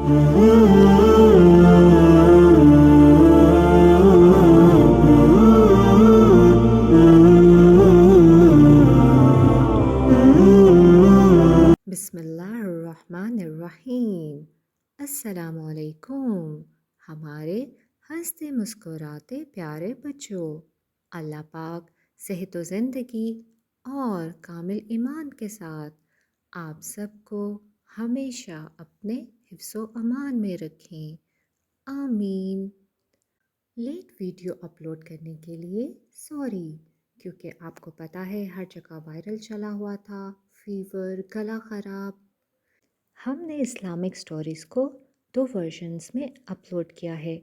بسم اللہ الرحمن الرحیم۔ السلام علیکم ہمارے ہنستے مسکراتے پیارے بچوں۔ اللہ پاک صحت و زندگی اور کامل ایمان کے ساتھ آپ سب کو ہمیشہ اپنے حفظ و امان میں رکھیں، آمین۔ لیٹ ویڈیو اپلوڈ کرنے کے لیے سوری، کیونکہ آپ کو پتہ ہے ہر جگہ وائرل چلا ہوا تھا، فیور، گلا خراب۔ ہم نے اسلامک سٹوریز کو 2 ورژنز میں اپلوڈ کیا ہے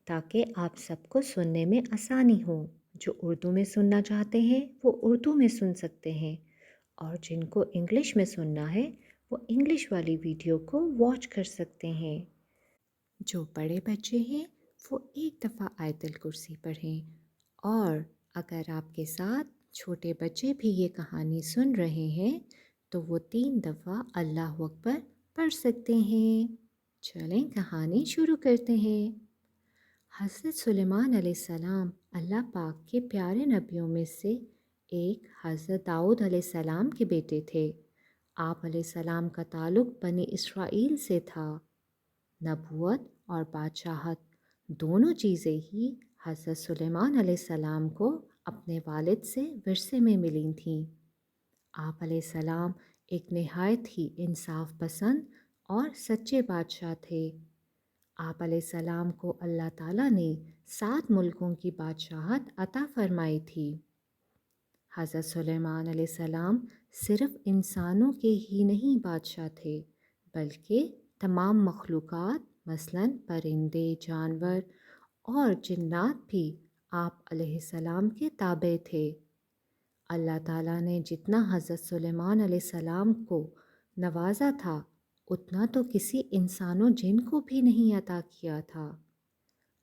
تاکہ آپ سب کو سننے میں آسانی ہو۔ جو اردو میں سننا چاہتے ہیں وہ اردو میں سن سکتے ہیں، اور جن کو انگلش میں سننا ہے وہ انگلش والی ویڈیو کو واچ کر سکتے ہیں۔ جو بڑے بچے ہیں وہ ایک دفعہ آیت الکرسی پڑھیں، اور اگر آپ کے ساتھ چھوٹے بچے بھی یہ کہانی سن رہے ہیں تو وہ 3 دفعہ اللہ اکبر پڑھ سکتے ہیں۔ چلیں کہانی شروع کرتے ہیں۔ حضرت سلیمان علیہ السلام اللہ پاک کے پیارے نبیوں میں سے ایک حضرت داؤد علیہ السلام کے بیٹے تھے۔ آپ علیہ السلام کا تعلق بنی اسرائیل سے تھا۔ نبوت اور بادشاہت دونوں چیزیں ہی حضرت سلیمان علیہ السلام کو اپنے والد سے ورثے میں ملی تھیں۔ آپ علیہ السلام ایک نہایت ہی انصاف پسند اور سچے بادشاہ تھے۔ آپ علیہ السلام کو اللہ تعالیٰ نے 7 ملکوں کی بادشاہت عطا فرمائی تھی۔ حضرت سلیمان علیہ السلام صرف انسانوں کے ہی نہیں بادشاہ تھے، بلکہ تمام مخلوقات مثلاً پرندے، جانور اور جنات بھی آپ علیہ السلام کے تابع تھے۔ اللہ تعالیٰ نے جتنا حضرت سلیمان علیہ السلام کو نوازا تھا اتنا تو کسی انسان و جن کو بھی نہیں عطا کیا تھا۔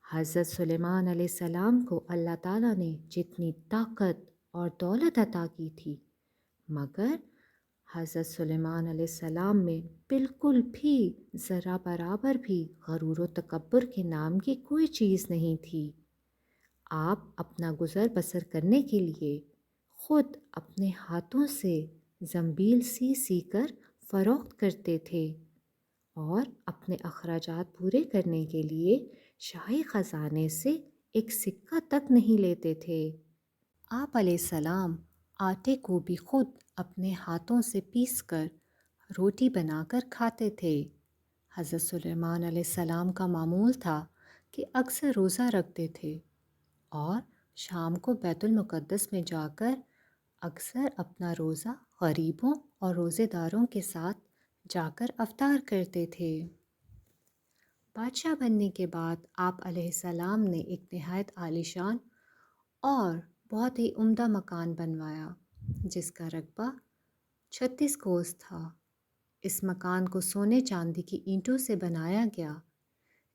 حضرت سلیمان علیہ السلام کو اللہ تعالیٰ نے جتنی طاقت اور دولت عطا کی تھی، مگر حضرت سلیمان علیہ السلام میں بالکل بھی ذرا برابر بھی غرور و تکبر کے نام کی کوئی چیز نہیں تھی۔ آپ اپنا گزر بسر کرنے کے لیے خود اپنے ہاتھوں سے زنبیل سی کر فروخت کرتے تھے، اور اپنے اخراجات پورے کرنے کے لیے شاہی خزانے سے ایک سکہ تک نہیں لیتے تھے۔ آپ علیہ السلام آٹے کو بھی خود اپنے ہاتھوں سے پیس کر روٹی بنا کر کھاتے تھے۔ حضرت سلیمان علیہ السلام کا معمول تھا کہ اکثر روزہ رکھتے تھے، اور شام کو بیت المقدس میں جا کر اکثر اپنا روزہ غریبوں اور روزے داروں کے ساتھ جا کر افطار کرتے تھے۔ بادشاہ بننے کے بعد آپ علیہ السلام نے ایک نہایت عالیشان اور بہت ہی عمدہ مکان بنوایا جس کا رقبہ 36 کوس تھا۔ اس مکان کو سونے چاندی کی اینٹوں سے بنایا گیا،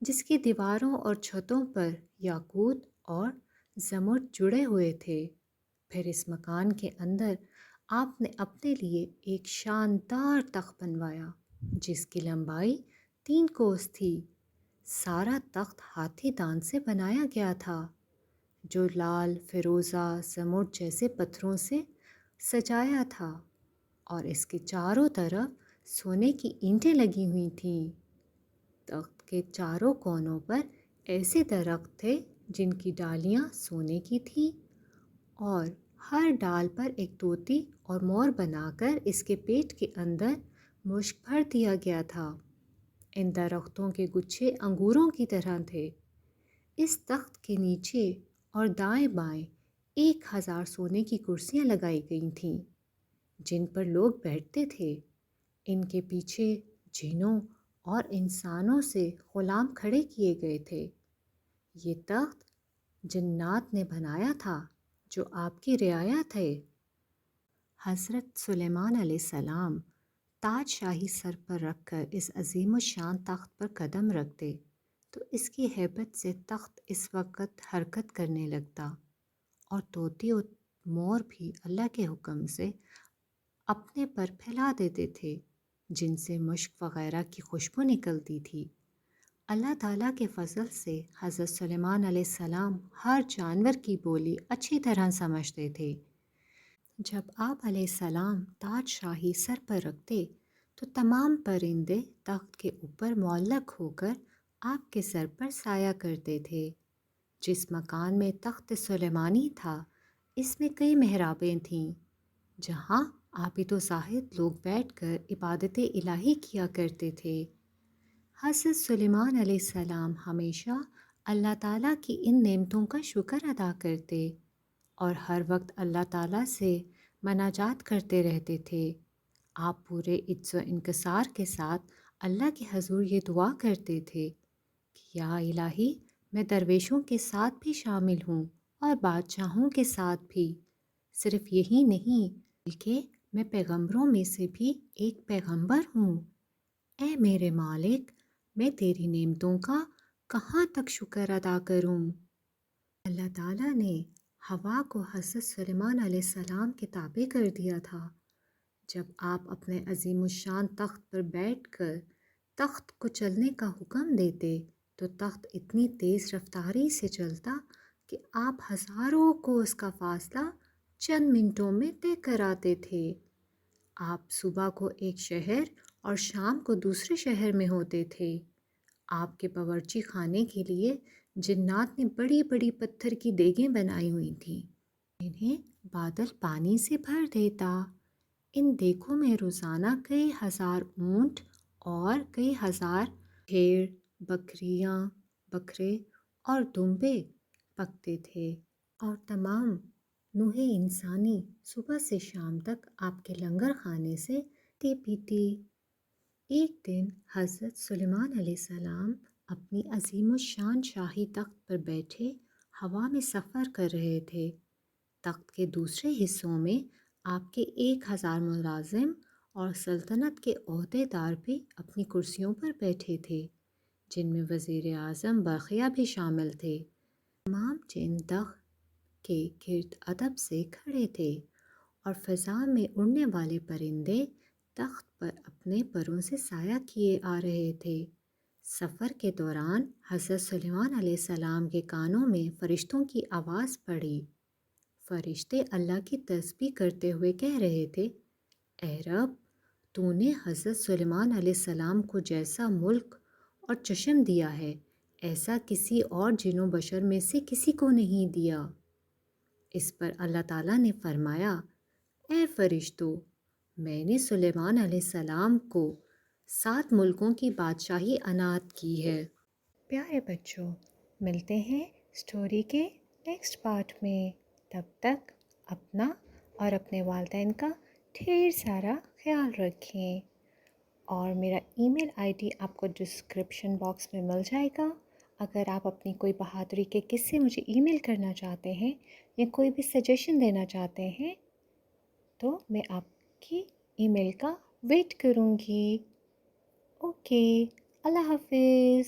جس کی دیواروں اور چھتوں پر یاقوت اور زمرد جڑے ہوئے تھے۔ پھر اس مکان کے اندر آپ نے اپنے لیے ایک شاندار تخت بنوایا جس کی لمبائی 3 کوس تھی۔ سارا تخت ہاتھی دانت سے بنایا گیا تھا، جو لال، فیروزہ، زمرد جیسے پتھروں سے سجایا تھا، اور اس کے چاروں طرف سونے کی اینٹیں لگی ہوئی تھیں۔ تخت کے چاروں کونوں پر ایسے درخت تھے جن کی ڈالیاں سونے کی تھیں، اور ہر ڈال پر ایک طوطی اور مور بنا کر اس کے پیٹ کے اندر مشک بھر دیا گیا تھا۔ ان درختوں کے گچھے انگوروں کی طرح تھے۔ اس تخت کے نیچے اور دائیں بائیں 1000 سونے کی کرسیاں لگائی گئی تھیں جن پر لوگ بیٹھتے تھے۔ ان کے پیچھے جنوں اور انسانوں سے غلام کھڑے کیے گئے تھے۔ یہ تخت جنات نے بنایا تھا جو آپ کی رعایا تھے۔ حضرت سلیمان علیہ السلام تاج شاہی سر پر رکھ کر اس عظیم الشان تخت پر قدم رکھتے تو اس کی ہیبت سے تخت اس وقت حرکت کرنے لگتا، اور طوطی اور مور بھی اللہ کے حکم سے اپنے پر پھیلا دیتے تھے، جن سے مشک وغیرہ کی خوشبو نکلتی تھی۔ اللہ تعالیٰ کے فضل سے حضرت سلیمان علیہ السلام ہر جانور کی بولی اچھی طرح سمجھتے تھے۔ جب آپ علیہ السلام تاج شاہی سر پر رکھتے تو تمام پرندے تخت کے اوپر معلق ہو کر آپ کے سر پر سایہ کرتے تھے۔ جس مکان میں تخت سلیمانی تھا اس میں کئی محرابیں تھیں جہاں عابد و زاہد لوگ بیٹھ کر عبادت الہی کیا کرتے تھے۔ حضرت سلیمان علیہ السلام ہمیشہ اللہ تعالیٰ کی ان نعمتوں کا شکر ادا کرتے اور ہر وقت اللہ تعالیٰ سے مناجات کرتے رہتے تھے۔ آپ پورے عجز و انکسار کے ساتھ اللہ کے حضور یہ دعا کرتے تھے کہ یا الہی، میں درویشوں کے ساتھ بھی شامل ہوں اور بادشاہوں کے ساتھ بھی۔ صرف یہی نہیں بلکہ میں پیغمبروں میں سے بھی ایک پیغمبر ہوں۔ اے میرے مالک، میں تیری نعمتوں کا کہاں تک شکر ادا کروں؟ اللہ تعالیٰ نے ہوا کو حضرت سلیمان علیہ السلام کے تابع کر دیا تھا۔ جب آپ اپنے عظیم الشان تخت پر بیٹھ کر تخت کو چلنے کا حکم دیتے تو تخت اتنی تیز رفتاری سے چلتا کہ آپ ہزاروں کو اس کا فاصلہ چند منٹوں میں طے کراتے تھے۔ آپ صبح کو ایک شہر اور شام کو دوسرے شہر میں ہوتے تھے۔ آپ کے باورچی خانے کے لیے جنات نے بڑی بڑی پتھر کی دیگیں بنائی ہوئی تھیں، انہیں بادل پانی سے بھر دیتا۔ ان دیگوں میں روزانہ کئی ہزار اونٹ اور کئی ہزار بھیڑ، بکریاں، بکرے اور دمبے پکتے تھے، اور تمام نوع انسانی صبح سے شام تک آپ کے لنگر خانے سے پیتی۔ ایک دن حضرت سلیمان علیہ السلام اپنی عظیم الشان شاہی تخت پر بیٹھے ہوا میں سفر کر رہے تھے۔ تخت کے دوسرے حصوں میں آپ کے 1000 ملازم اور سلطنت کے عہدے دار بھی اپنی کرسیوں پر بیٹھے تھے، جن میں وزیر اعظم بقیہ بھی شامل تھے۔ تمام جن تخت کے گرد ادب سے کھڑے تھے اور فضا میں اڑنے والے پرندے تخت پر اپنے پروں سے سایہ کیے آ رہے تھے۔ سفر کے دوران حضرت سلیمان علیہ السلام کے کانوں میں فرشتوں کی آواز پڑی۔ فرشتے اللہ کی تسبیح کرتے ہوئے کہہ رہے تھے، اے رب، تو نے حضرت سلیمان علیہ السلام کو جیسا ملک اور چشم دیا ہے ایسا کسی اور جن و بشر میں سے کسی کو نہیں دیا۔ اس پر اللہ تعالیٰ نے فرمایا، اے فرشتوں، میں نے سلیمان علیہ السلام کو 7 ملکوں کی بادشاہی عنایت کی ہے۔ پیارے بچوں، ملتے ہیں سٹوری کے نیکسٹ پارٹ میں۔ تب تک اپنا اور اپنے والدین کا ڈھیر سارا خیال رکھیں، اور میرا ای میل آئی ڈی آپ کو ڈسکرپشن باکس میں مل جائے گا۔ اگر آپ اپنی کوئی بہادری کے قصے مجھے ای میل کرنا چاہتے ہیں یا کوئی بھی سجیشن دینا چاہتے ہیں تو میں آپ کی ای میل کا ویٹ کروں گی۔ اوکے، اللہ حافظ۔